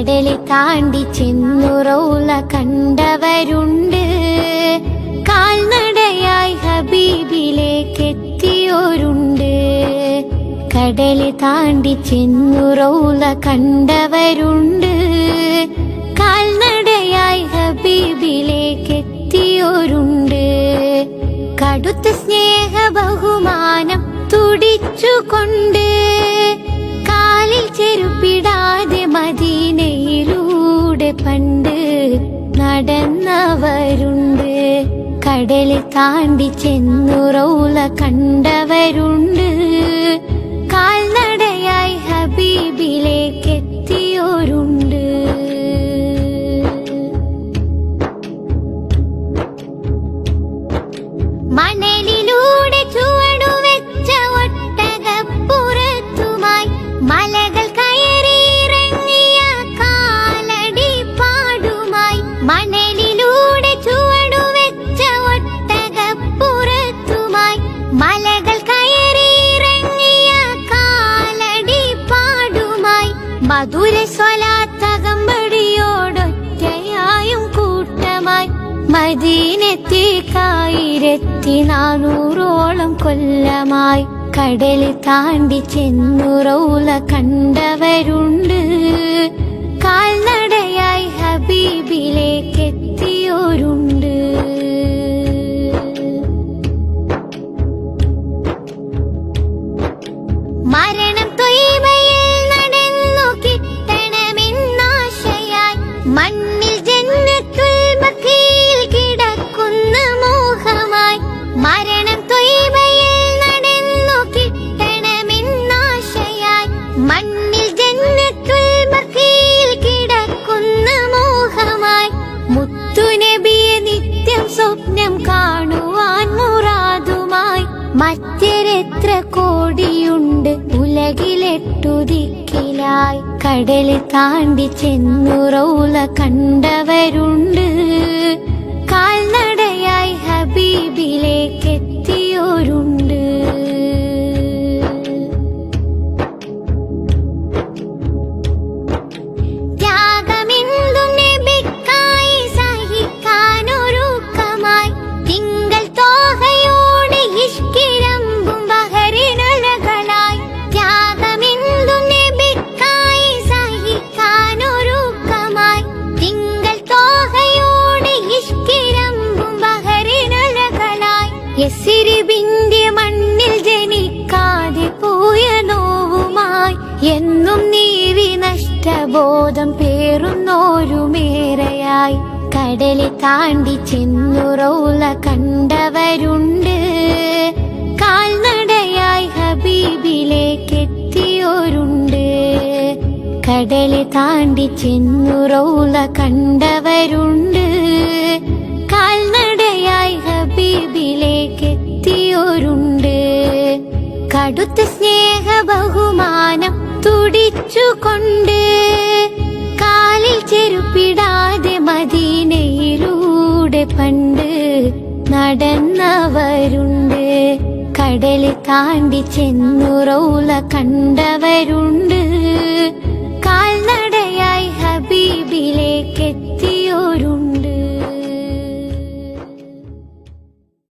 കടല് താണ്ടി ചെന്നു റൗള കണ്ടവരുണ്ട്. കാൽനടയായി ഹബീബിലേക്കെത്തിയോരുണ്ട്. കടല് താണ്ടി ചെന്നു റൗള കണ്ടവരുണ്ട്. കാൽനടയായി ഹബീബിലേക്കെത്തിയോരുണ്ട്. കടുത്ത സ്നേഹ ബഹുമാനം തുടിച്ചുകൊണ്ട് കാലിൽ ചെരുപ്പിടാതെ മദീനയിലൂടെ പണ്ട് നടന്നവരുണ്ട്. കടല് താണ്ടി ചെന്നു റൗള കണ്ടവരുണ്ട്. കാൽനടയായി ഹബീബിലേക്കെത്തിയോരുണ്ട്. മണലിലൂടെ ചുവടുവെച്ച ഒട്ടകപ്പുറത്തുമായി മലകൾ കയറിയിറങ്ങിയ കാലടി പാടുമായി. മണലിലൂടെ ചുവടുവെച്ച ഒട്ടകപ്പുറത്തുമായി മലകൾ കയറിയിറങ്ങിയ കാലടി പാടുമായി. മധുര സ്വലാത്തകമ്പടിയോടൊറ്റയായും കൂട്ടമായി മദീനത്തേക്കായിരത്തിനാനൂറോളം കൊല്ലമായി. കടല് താണ്ടി ചെന്നു റൗള കണ്ടവരുണ്ട്. കാൽനടയായി ഹബീബിലേക്കെത്തിയോരുണ്ട്. മരണം ത്വയ്ബയിൽ നടന്നു കിട്ടണമെന്നാശയായി മണ്ണിൽ ജന്നത്തുൽ ബഖീൽ കിടക്കുന്ന മോഹമായി. മരണം ത്വയ്ബയിൽ നടന്നു കിട്ടണമെന്നാശയായി മണ്ണിൽ ജന്നത്തുൽ ബഖീൽ കിടക്കുന്ന മോഹമായി. മുത്തുനബിയെ നിത്യം സ്വപ്നം കാണുവാൻ മുറാദുമായി മറ്റെത്ര കോടിയുണ്ട് ഉലകിലെട്ടു ദിക്കിലായി. കടല് താണ്ടി ചെന്നു റൗള കണ്ടവരുണ്ട്. കാൽനടയായി ഹബീബിലേക്കെത്തിയോരുണ്ട്. ത്യാഗമെന്തും നബിക്കായി സഹിക്കാനൊരുക്കമായി തിങ്കൾ തോഹയോടെ ഇഷ്കിരമ്പും ബഹറിനലകളായി. ത്യാഗമെന്തും നബിക്കായി സഹിക്കാനൊരുക്കമായി തിങ്കൾ തോഹയോടെ ഇഷ്കിരമ്പും ബഹറിനലകളായി. യസ്രിബിന്റെ മണ്ണിൽ ജനിക്കാതെ പോയ നോവുമായി എന്നും നീവി നഷ്ടബോധം പേറുന്നോരുമേറെയായി. കടല് താണ്ടി ചെന്നു റൗള കണ്ടവരുണ്ട്. കാൽനടയായി ഹബീബിലേക്കെത്തിയോരുണ്ട്. കടല് താണ്ടി ചെന്നു റൗള കണ്ടവരുണ്ട്. കാൽനടയായി ഹബീബിലേക്കെത്തിയോരുണ്ട്. കടുത്ത സ്നേഹ ബഹുമാനം തുടിച്ചുകൊണ്ട് കാലിൽ ചെരുപ്പിടാതെ മദീനയിലൂടെ പണ്ട് നടന്നവരുണ്ട്. കടല് താണ്ടി ചെന്നു റൗള കണ്ടവരുണ്ട്.